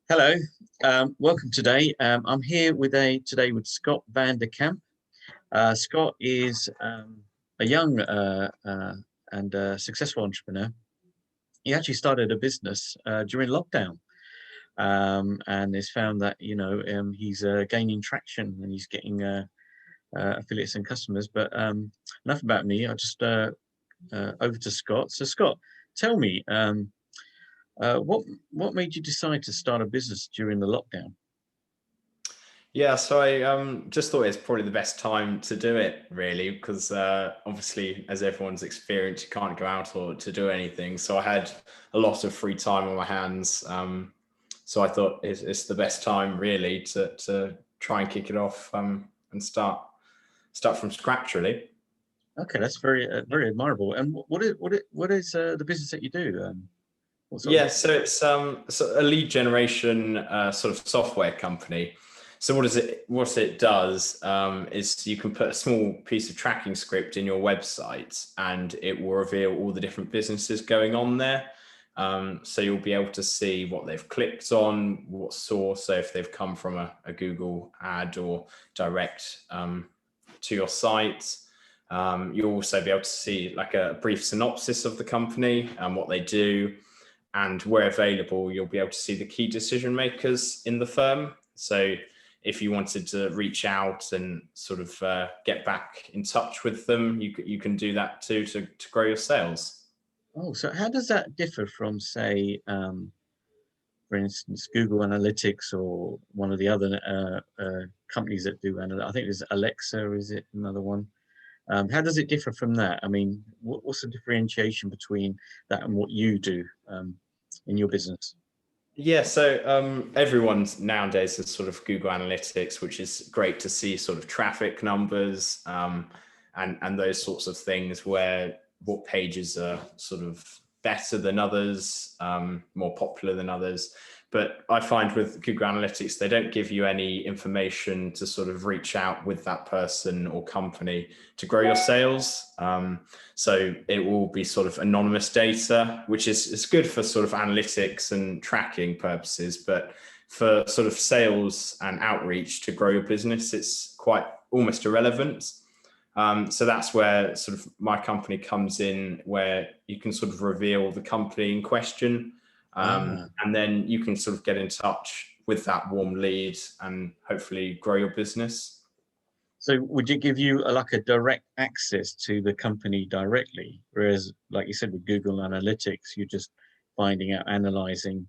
Hello, welcome today. I'm here today with Scott van der Kamp. Scott is a young and successful entrepreneur. He actually started a business during lockdown, and has found that he's gaining traction and he's getting affiliates and customers. But enough about me. I'll just over to Scott. So Scott, tell me. What made you decide to start a business during the lockdown? Yeah, so I just thought it's probably the best time to do it, really, because obviously, as everyone's experienced, you can't go out or to do anything. So I had a lot of free time on my hands. So I thought it's the best time, really, to try and kick it off and start from scratch, really. Okay, that's very admirable. And what is the business that you do? What sort of Yeah, so it's so a lead generation sort of software company. So what it does is you can put a small piece of tracking script in your website, and it will reveal all the different businesses going on there. So you'll be able to see what they've clicked on, what source, so if they've come from a Google ad or direct to your site. You'll also be able to see like a brief synopsis of the company and what they do. And where available, you'll be able to see the key decision makers in the firm. So if you wanted to reach out and sort of get back in touch with them, you can do that too to grow your sales. Oh, so how does that differ from, say, for instance, Google Analytics or one of the other companies that do analytics? I think there's Alexa, is it another one? How does it differ from that? I mean, what's the differentiation between that and what you do in your business? Yeah, so everyone's nowadays has sort of Google Analytics, which is great to see sort of traffic numbers and those sorts of things where what pages are sort of better than others, more popular than others. But I find with Google Analytics, they don't give you any information to sort of reach out with that person or company to grow your sales. So it will be sort of anonymous data, which is good for sort of analytics and tracking purposes. But for sort of sales and outreach to grow your business, it's quite almost irrelevant. So that's where sort of my company comes in, where you can sort of reveal the company in question. Ah, And then you can sort of get in touch with that warm lead and hopefully grow your business. so would it give you like a direct access to the company directly? Whereas, like you said, with Google Analytics, you're just finding out, analyzing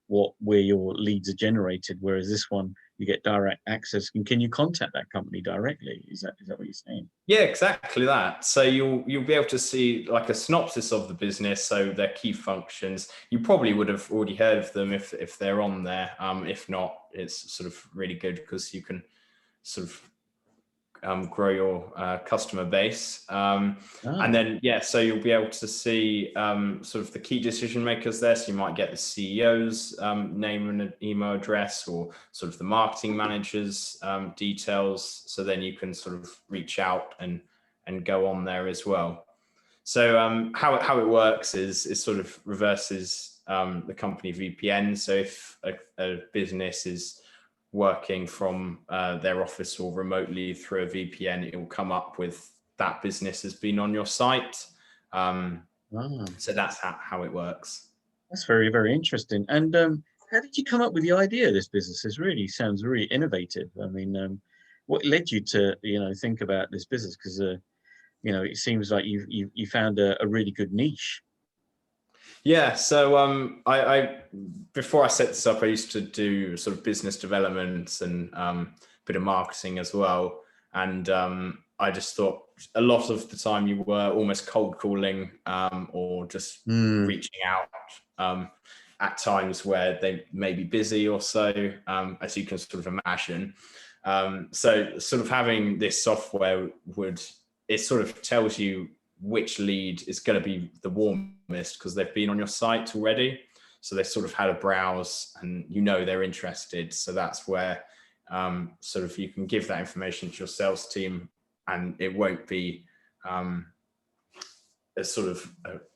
where your leads are generated. Whereas this one, you get direct access. And can you contact that company directly? Is that what you're saying? Yeah, exactly that. So you'll be able to see like a synopsis of the business, so their key functions. You probably would have already heard of them if they're on there. If not, it's sort of really good because you can sort of grow your customer base. And Ah, then, yeah, so you'll be able to see sort of the key decision makers there. So you might get the CEO's name and an email address, or sort of the marketing manager's details. So then you can sort of reach out and go on there as well. So how it works is sort of reverses the company VPN. So if a business is working from their office or remotely through a VPN, it will come up with that business has been on your site. Um, ah. so that's how it works. That's very interesting. And how did you come up with the idea of this business? It really sounds really innovative. I mean, what led you to think about this business? Because it seems like you found a really good niche. Yeah, so I before I set this up, I used to do sort of business development and a bit of marketing as well. And I just thought a lot of the time you were almost cold calling or just Hmm. reaching out at times where they may be busy or so, as you can sort of imagine. So sort of having this software it sort of tells you which lead is going to be the warmest because they've been on your site already. So they sort of had a browse and they're interested. So that's where sort of you can give that information to your sales team, and it won't be a sort of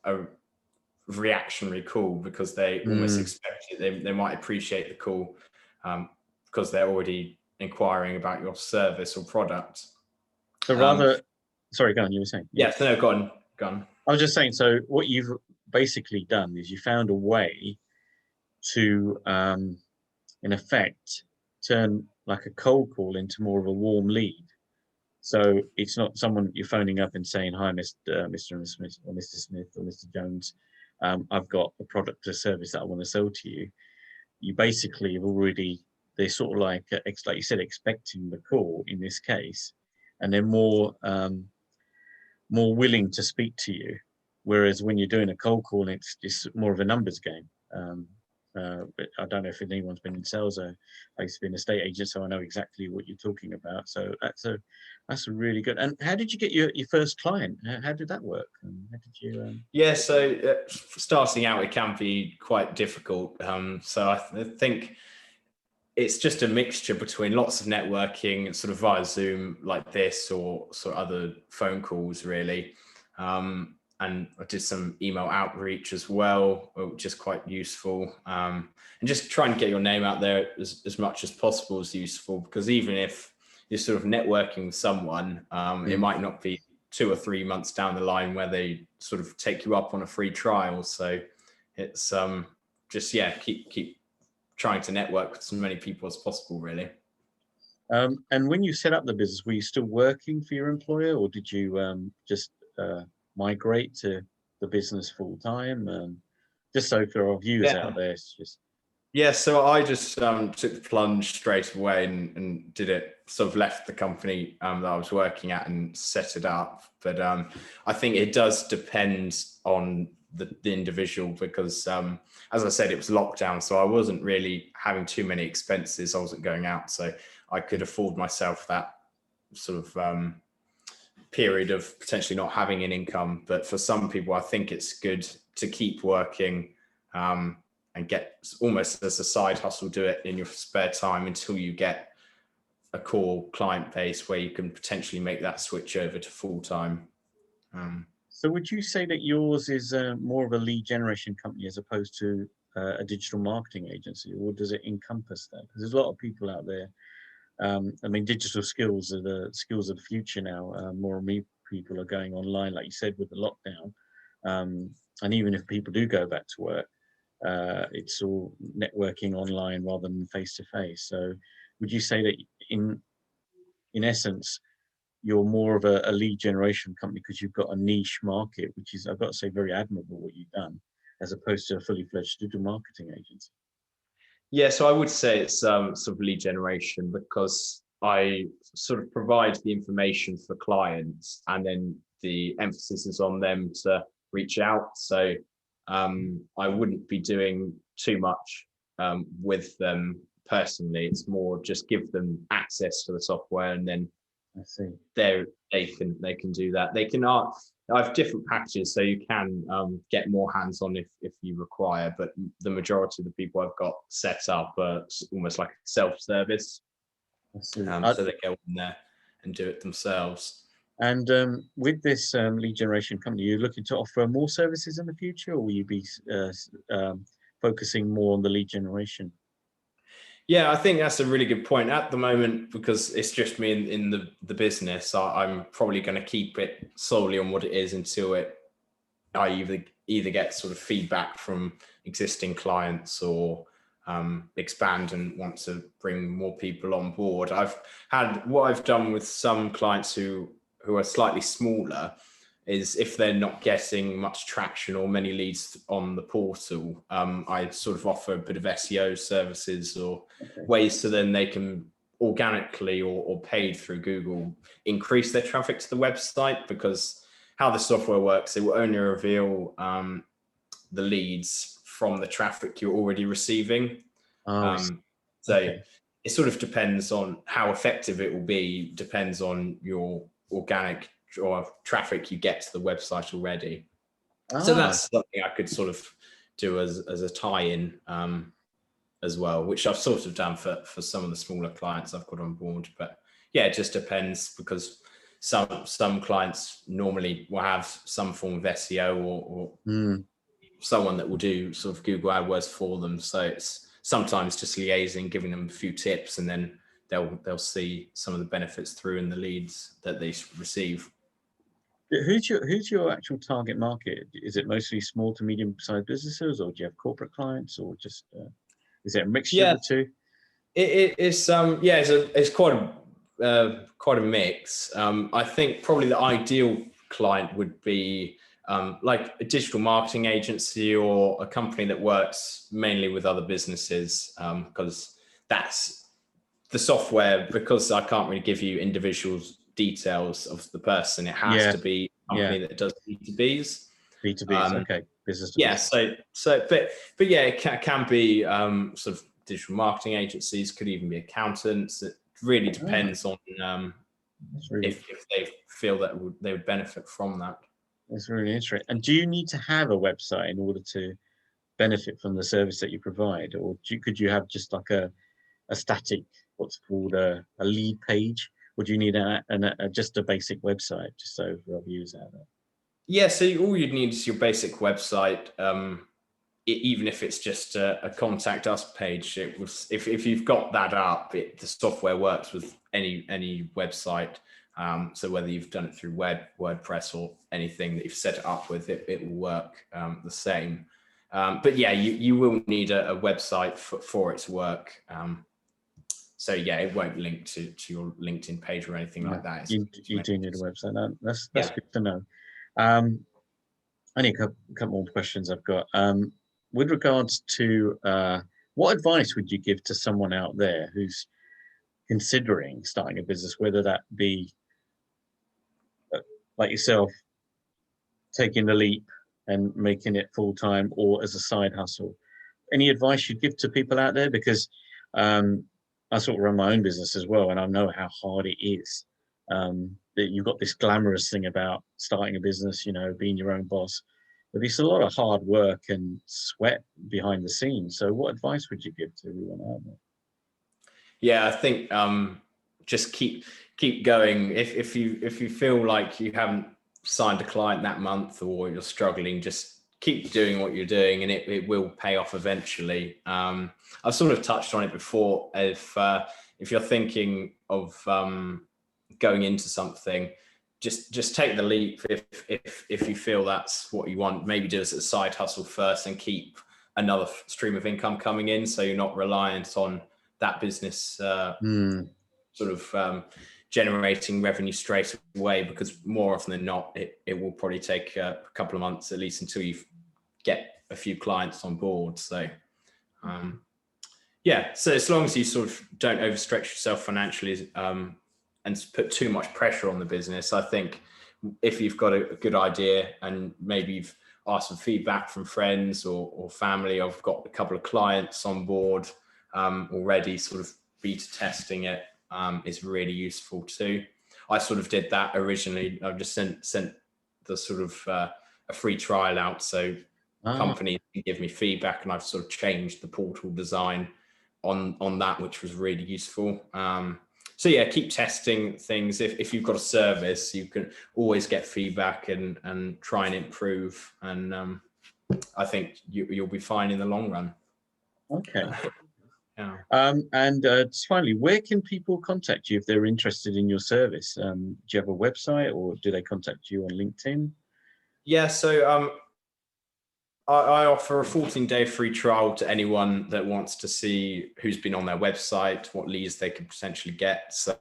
a reactionary call because they almost expect it. They might appreciate the call because they're already inquiring about your service or product. So rather, sorry, go on, you were saying. Yes, no, go on. I was just saying, so what you've basically done is you found a way to, in effect, turn like a cold call into more of a warm lead. So it's not someone you're phoning up and saying, "Hi, Mr. Smith or Mr. Smith or Mr. Jones, I've got a product or service that I want to sell to you." You basically have already, they're sort of like you said, expecting the call in this case, and they're more willing to speak to you. Whereas when you're doing a cold call, it's just more of a numbers game. But I don't know if anyone's been in sales. I used to be an estate agent, so I know exactly what you're talking about. So that's a really good. And how did you get your first client? How did that work? How did you? Yeah, so starting out, it can be quite difficult. So I think it's just a mixture between lots of networking, sort of via Zoom like this, or sort of other phone calls, really. And I did some email outreach as well, which is quite useful. And just trying to get your name out there as much as possible is useful, because even if you're sort of networking with someone, it might not be 2 or 3 months down the line where they sort of take you up on a free trial. So it's just, yeah, keep trying to network with as many people as possible, really. And when you set up the business, were you still working for your employer, or did you just migrate to the business full time? Just so for our viewers out there, it's just. Yeah, so I just took the plunge straight away and did it, sort of left the company that I was working at and set it up. But I think it does depend on the individual, because as I said, it was lockdown, so I wasn't really having too many expenses. I wasn't going out, so I could afford myself that sort of period of potentially not having an income. But for some people, I think it's good to keep working and get almost as a side hustle, do it in your spare time until you get a core client base where you can potentially make that switch over to full time. So would you say that yours is more of a lead generation company as opposed to a digital marketing agency, or does it encompass that? Because there's a lot of people out there. I mean, digital skills are the skills of the future now. More and more people are going online, like you said, with the lockdown. And even if people do go back to work, it's all networking online rather than face to face. So would you say that in essence, you're more of a lead generation company because you've got a niche market, which is, I've got to say, very admirable what you've done, as opposed to a fully fledged digital marketing agency? Yeah, so I would say it's sort of lead generation, because I sort of provide the information for clients, and then the emphasis is on them to reach out. So I wouldn't be doing too much with them personally. It's more just give them access to the software, and then I see. They can do that. They can I have different packages, so you can get more hands-on if you require. But the majority of the people I've got set up are almost like self-service, so they go in there and do it themselves. And with this lead generation company, you're looking to offer more services in the future, or will you be focusing more on the lead generation? Yeah, I think that's a really good point at the moment, because it's just me in the business. I'm probably going to keep it solely on what it is until I either get sort of feedback from existing clients, or expand and want to bring more people on board. What I've done with some clients who are slightly smaller is, if they're not getting much traction or many leads on the portal, I sort of offer a bit of SEO services, or ways so then they can organically or paid through Google increase their traffic to the website. Because how the software works, it will only reveal the leads from the traffic you're already receiving. So it sort of depends on how effective it will be, depends on your organic or traffic you get to the website already. So that's something I could sort of do as a tie-in as well, which I've sort of done for some of the smaller clients I've got on board. But yeah, it just depends, because some clients normally will have some form of SEO or someone that will do sort of Google AdWords for them. So it's sometimes just liaising, giving them a few tips, and then they'll see some of the benefits through in the leads that they receive. Who's your actual target market? Is it mostly small to medium sized businesses, or do you have corporate clients, or just is it a mixture of Yeah, the two? it's quite a mix. I think probably the ideal client would be like a digital marketing agency or a company that works mainly with other businesses, because that's the software. Because I can't really give you individual details of the person, it has Yeah, to be a yeah. company that does B2Bs. B2Bs, okay. Business to Yeah, business. but yeah, it can be sort of digital marketing agencies, could even be accountants. It really Ah, depends on that's really if they feel that they would benefit from that. that's really interesting. And do you need to have a website in order to benefit from the service that you provide, or could you have just like a static, what's called a lead page, or do you need just a basic website, just so for our viewers out there? Yeah, so all you'd need is your basic website. Even if it's just a contact us page, it was if you've got that up, the software works with any website. So whether you've done it through WordPress or anything that you've set it up with, it will work the same. But yeah, you will need a website for it to work. So yeah, it won't link to your LinkedIn page or anything like that. You do need a website. That's Yeah. good to know. Only a couple more questions I've got. With regards to what advice would you give to someone out there who's considering starting a business, whether that be like yourself, taking the leap and making it full time, or as a side hustle? Any advice you'd give to people out there? Because I sort of run my own business as well, and I know how hard it is. That you've got this glamorous thing about starting a business, being your own boss, but it's a lot of hard work and sweat behind the scenes. So, what advice would you give to everyone out there? Yeah, I think just keep going. If you feel like you haven't signed a client that month or you're struggling, just keep doing what you're doing, and it will pay off eventually. I've sort of touched on it before. If you're thinking of going into something, just take the leap. If you feel that's what you want, maybe do it as a side hustle first and keep another stream of income coming in, so you're not reliant on that business sort of generating revenue straight away, because more often than not, it will probably take a couple of months at least until you get a few clients on board. So yeah, so as long as you sort of don't overstretch yourself financially and put too much pressure on the business, I think if you've got a good idea and maybe you've asked for feedback from friends or family, I've got a couple of clients on board already, sort of beta testing it is really useful too. I sort of did that originally. I've just sent the sort of a free trial out, so companies can give me feedback, and I've sort of changed the portal design on that, which was really useful. So yeah, keep testing things. If you've got a service, you can always get feedback and try and improve. And I think you'll be fine in the long run. Okay. Yeah. And just finally, where can people contact you if they're interested in your service? Do you have a website, or do they contact you on LinkedIn? Yeah, so I offer a 14-day free trial to anyone that wants to see who's been on their website, what leads they could potentially get. So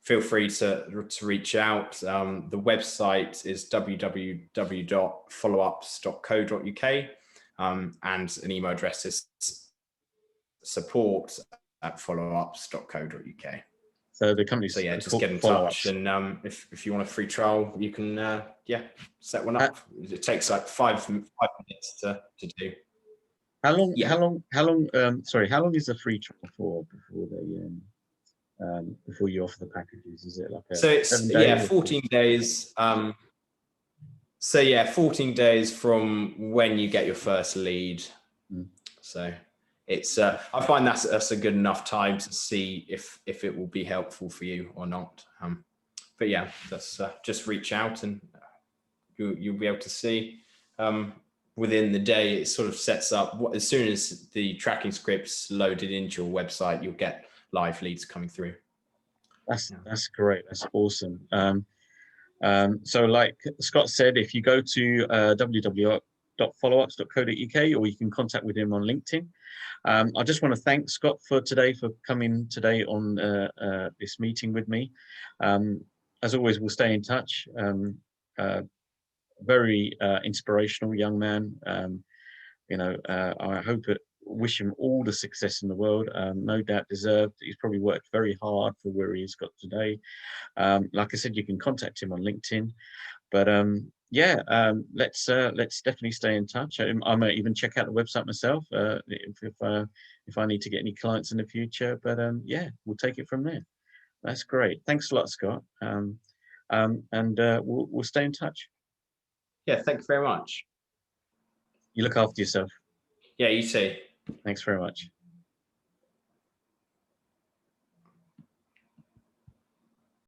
feel free to reach out. The website is www.followups.co.uk, and an email address is support@followups.co.uk. So the company's So yeah, just called get in touch, and if you want a free trial, you can set one up. It takes like five minutes to do. How long? Yeah. How long? Sorry, how long is the free trial for before you offer the packages? Is it like a So it's 7 day? 14 days. So yeah, 14 days from when you get your first lead. So it's I find that's a good enough time to see if it will be helpful for you or not. But yeah, that's just reach out, and you'll be able to see within the day, it sort of sets up as soon as the tracking script's loaded into your website, you'll get live leads coming through. That's great. That's awesome. So like Scott said, if you go to www.followups.co.uk, or you can contact with him on LinkedIn. I just want to thank Scott for coming today on this meeting with me. As always, we'll stay in touch. Very inspirational young man. I wish him all the success in the world. No doubt deserved. He's probably worked very hard for where he's got today. Like I said, you can contact him on LinkedIn. But let's definitely stay in touch. I might even check out the website myself if I need to get any clients in the future. But we'll take it from there. That's great. Thanks a lot, Scott. We'll stay in touch. Yeah, thank you very much. You look after yourself. Yeah, you too. Thanks very much.